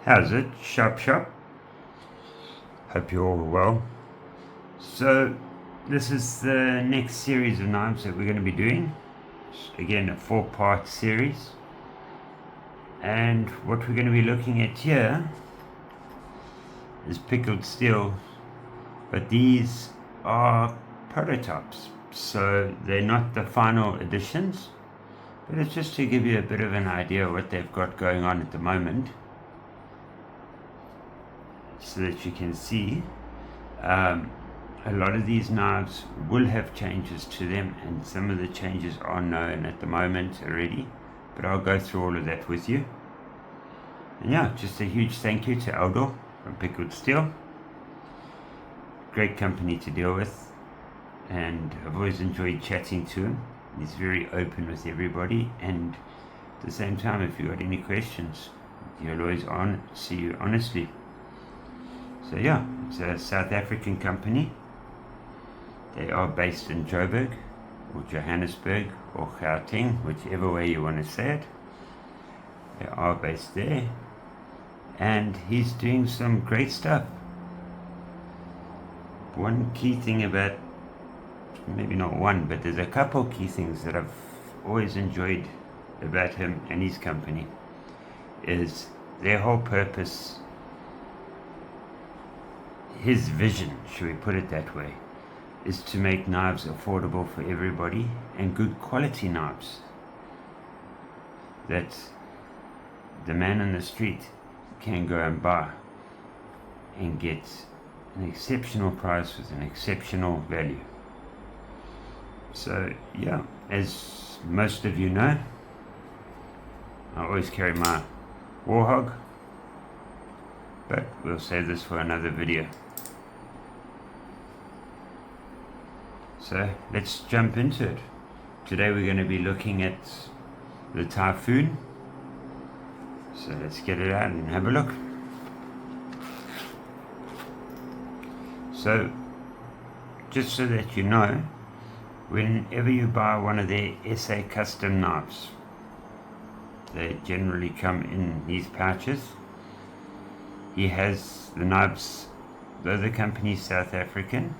How's it? Shop. Hope you're all well. So this is the next series of knives that we're going to be doing. Again, a 4-part series. And what we're going to be looking at here is pickled steel, but these are prototypes, so they're not the final editions, but it's just to give you a bit of an idea of what they've got going on at the moment, so that you can see a lot of these knives will have changes to them, and some of the changes are known at the moment already, but I'll go through all of that with you. And yeah, just a huge thank you to Aldo from Pickled Steel. Great company to deal with, and I've always enjoyed chatting to him. He's very open with everybody, and at the same time, if you've got any questions, he'll always see you honestly. So yeah, it's a South African company. They are based in Joburg, or Johannesburg, or Gauteng, whichever way you want to say it. They are based there, and he's doing some great stuff. One key thing about, maybe not one, but there's a couple key things that I've always enjoyed about him and his company, is their whole purpose. His vision, should we put it that way, is to make knives affordable for everybody, and good quality knives that the man on the street can go and buy and get an exceptional price with an exceptional value. So yeah, as most of you know, I always carry my Warhog, but we'll save this for another video. So let's jump into it. Today we're going to be looking at the Typhon. So let's get it out and have a look. So just so that you know, whenever you buy one of their SA custom knives, they generally come in these pouches. He has the knives, though the company is South African,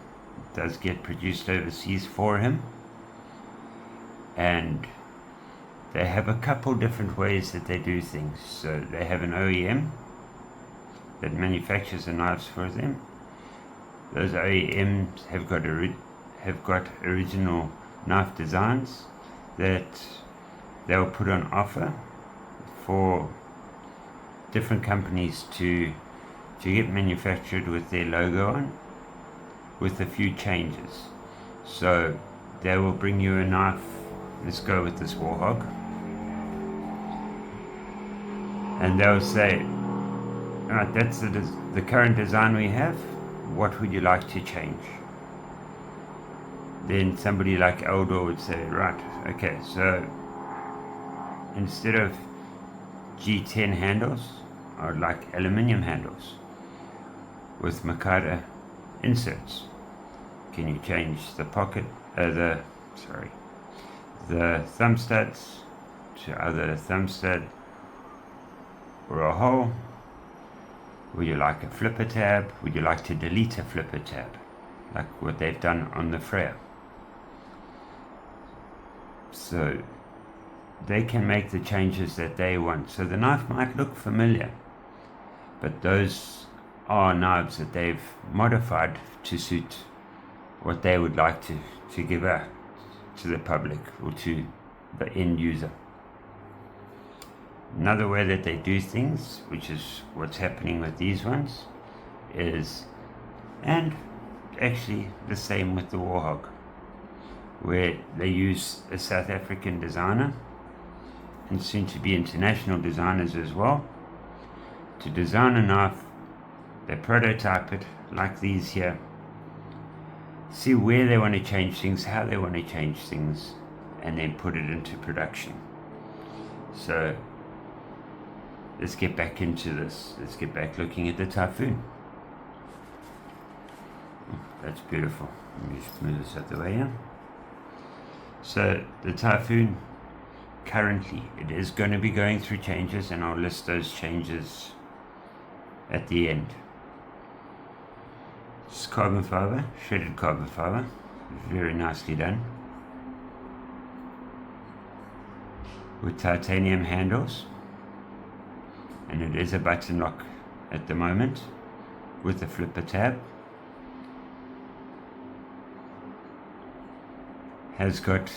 does get produced overseas for him, and they have a couple different ways that they do things. So they have an OEM that manufactures the knives for them. Those OEMs have got original knife designs that they'll put on offer for different companies to get manufactured with their logo on, with a few changes. So they will bring you a knife. Let's go with this Warhog, and they'll say, alright, that's the current design we have, what would you like to change? Then somebody like Aldo would say, right, okay, so instead of G10 handles, I would like aluminium handles with Makata inserts. Can you change the pocket, the thumb studs to either a thumb stud or a hole? Would you like a flipper tab? Would you like to delete a flipper tab, like what they've done on the Freya? So they can make the changes that they want. So the knife might look familiar, but those are knives that they've modified to suit what they would like to give out to the public or to the end user. Another way that they do things, which is what's happening with these ones, is, and actually the same with the Warhog, where they use a South African designer, and soon to be international designers as well, to design a knife. They prototype it like these here, see where they want to change things, how they want to change things, and then put it into production. So let's get back into this. Let's get back looking at the Typhon. That's beautiful. Let me just move this out the way here. So the Typhon, currently it is going to be going through changes, and I'll list those changes at the end. It's carbon fiber, shredded carbon fiber, very nicely done, with titanium handles, and it is a button lock at the moment with a flipper tab. Has got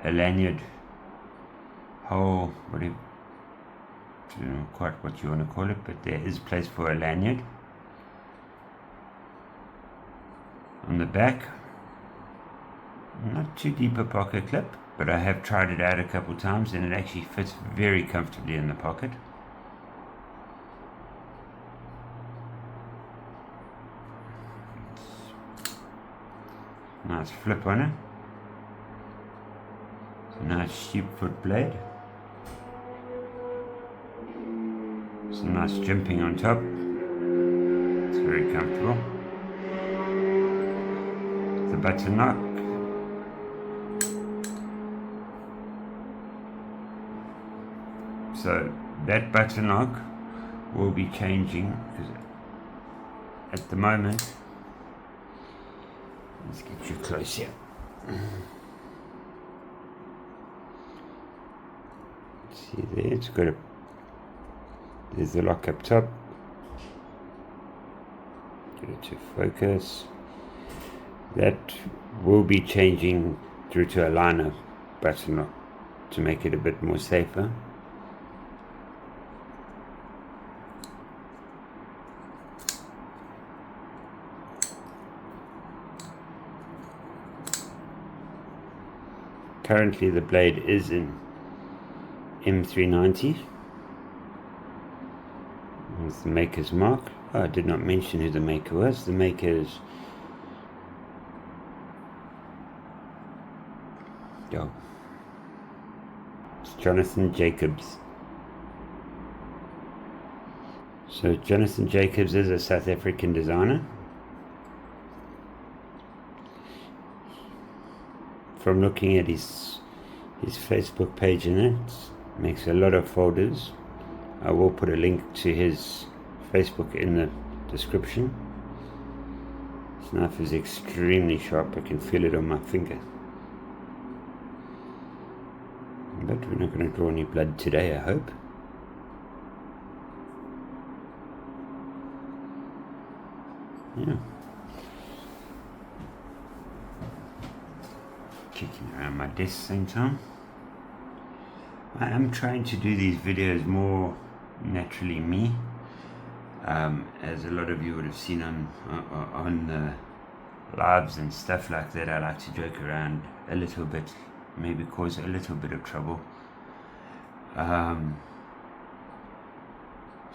a lanyard hole, I don't know quite what you want to call it, but there is place for a lanyard. On the back, not too deep a pocket clip, but I have tried it out a couple times and it actually fits very comfortably in the pocket. Nice flip on it. It's a nice sheepfoot blade. Some nice jimping on top. It's very comfortable. The button lock. So that button lock will be changing, because at the moment, let's get you close here. See there, it's got a, there's the lock up top. Get it to focus. That will be changing through to a liner button lock to make it a bit more safer. Currently the blade is in M390. That's the maker's mark. Oh, I did not mention who the maker was. The maker is it's Jonathan Jacobs. So Jonathan Jacobs is a South African designer. From looking at his Facebook page, and it makes a lot of folders. I will put a link to his Facebook in the description. This knife is extremely sharp. I can feel it on my finger. But we're not going to draw any blood today, I hope. Yeah. Kicking around my desk at the same time. I am trying to do these videos more naturally me, as a lot of you would have seen on lives and stuff like that. I like to joke around a little bit, maybe cause a little bit of trouble.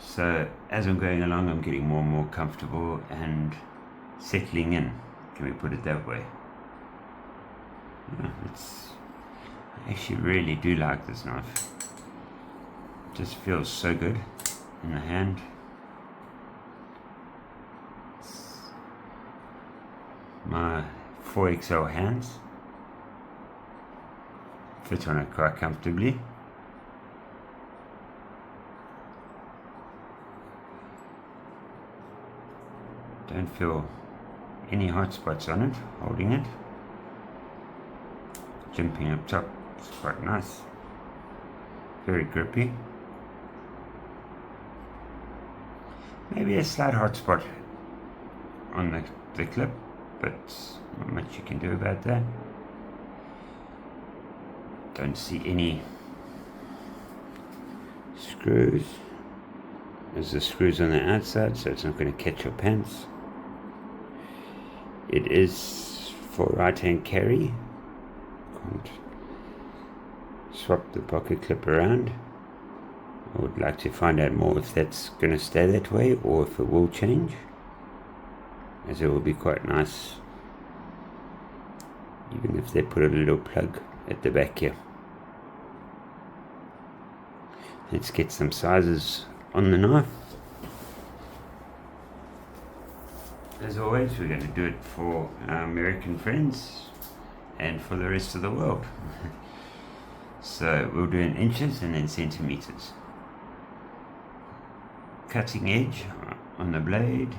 So as I'm going along, I'm getting more and more comfortable and settling in, can we put it that way. Yeah, I actually really do like this knife. It just feels so good in the hand. It's my 4XL hands fit on it quite comfortably. Don't feel any hot spots on it, holding it. Jumping up top, it's quite nice. Very grippy. Maybe a slight hot spot on the clip, but not much you can do about that. Don't see any screws. There's the screws on the outside, so it's not going to catch your pants. It is for right-hand carry. Can't swap the pocket clip around. I would like to find out more if that's going to stay that way or if it will change, as it will be quite nice even if they put a little plug at the back here. Let's get some sizes on the knife. As always, we're going to do it for our American friends and for the rest of the world. So we'll do in inches and then centimeters. cutting edge on the blade,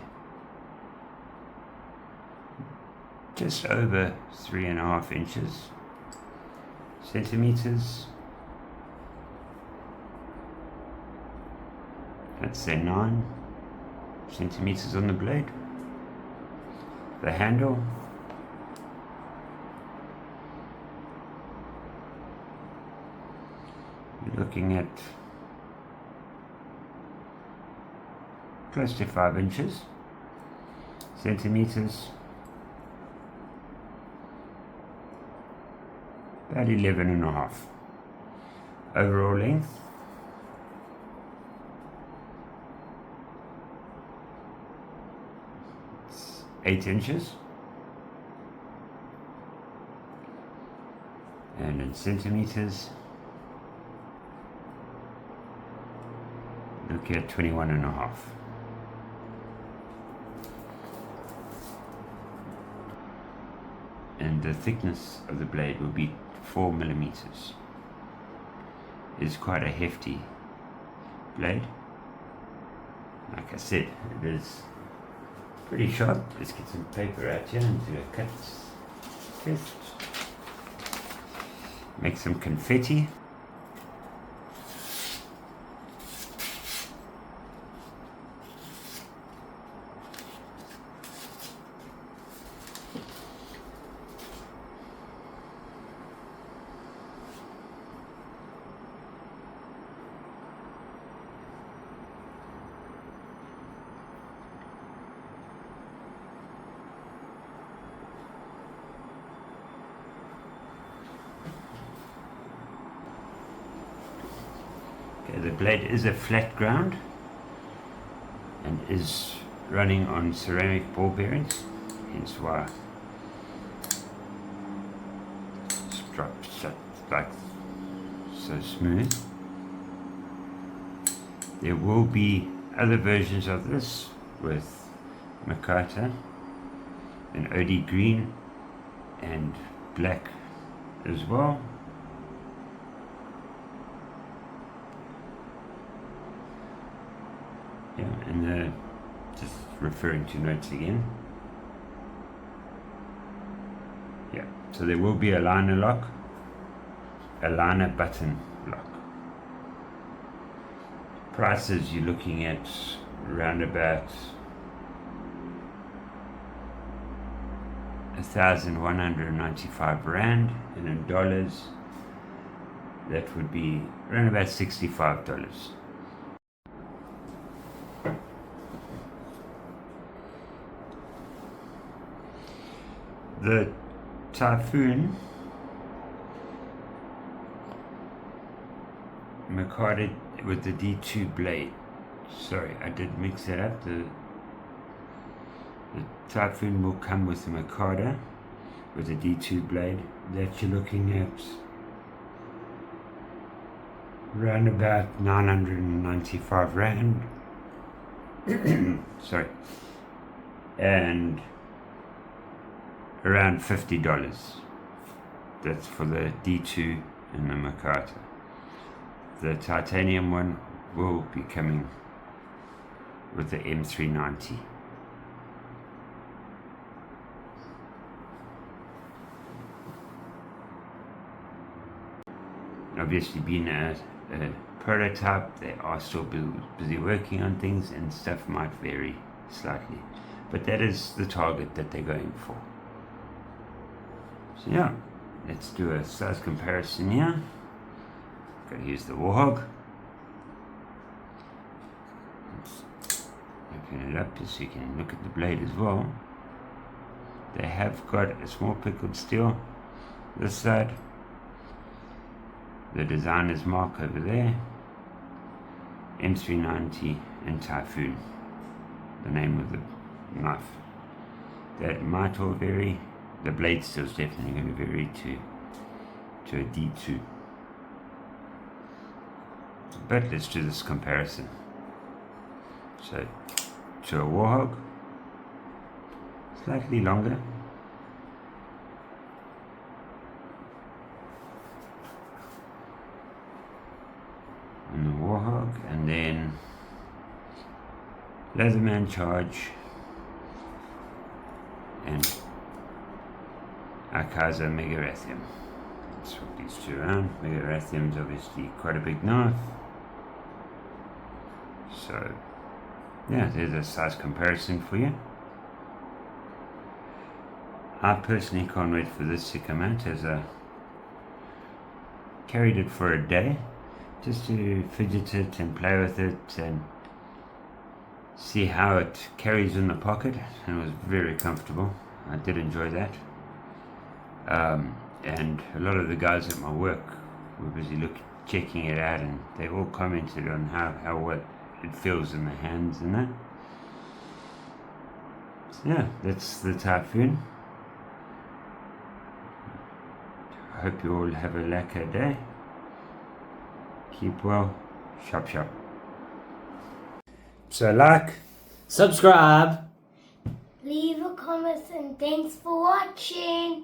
just over 3.5 inches, centimeters. Let's say 9 centimeters on the blade. The handle, you're looking at close to 5 inches, centimeters, about 11.5. Overall length, it's 8 inches, and in centimeters, look at 21.5. And the thickness of the blade will be 4 millimeters. It's quite a hefty blade. Like I said, it is pretty sharp. Let's get some paper out here and do a cut test. Make some confetti. Okay, the blade is a flat ground and is running on ceramic ball bearings, hence why it's dropped shut like so smooth. There will be other versions of this with micarta in OD green and black as well. Yeah, and just referring to notes again. Yeah, so there will be a liner lock, a liner button lock. Prices you're looking at around about 1,195 rand, and in dollars that would be around about $65. The Typhon micarta with the D2 blade. Sorry, I did mix that up. The Typhon will come with the micarta with the D2 blade that you're looking at around about 995 rand. Sorry, and around $50. That's for the D2 and the micarta. The titanium one will be coming with the M390. Obviously, being a prototype, they are still busy working on things, and stuff might vary slightly, but that is the target that they're going for. So yeah, let's do a size comparison here. Gotta use the warhog. Let's open it up just so you can look at the blade as well. They have got a small pickled steel this side. The designer's mark over there. M390 and Typhon, the name of the knife. That might all vary. The blade steel is definitely going to vary to a D2. But let's do this comparison. So, to a warhog, slightly longer. On the warhog, and then Leatherman Charge, and Akaza Megarathium. Swap these two around. Megarathium's obviously quite a big knife. So, yeah, there's a size comparison for you. I personally can't wait for this to come out, as I carried it for a day just to fidget it and play with it and see how it carries in the pocket, and it was very comfortable. I did enjoy that. And a lot of the guys at my work were busy checking it out, and they all commented on how well it feels in the hands and that. So yeah, that's the Typhon. I hope you all have a lacquer day. Keep well. Shop shop. So like, subscribe, leave a comment, and thanks for watching.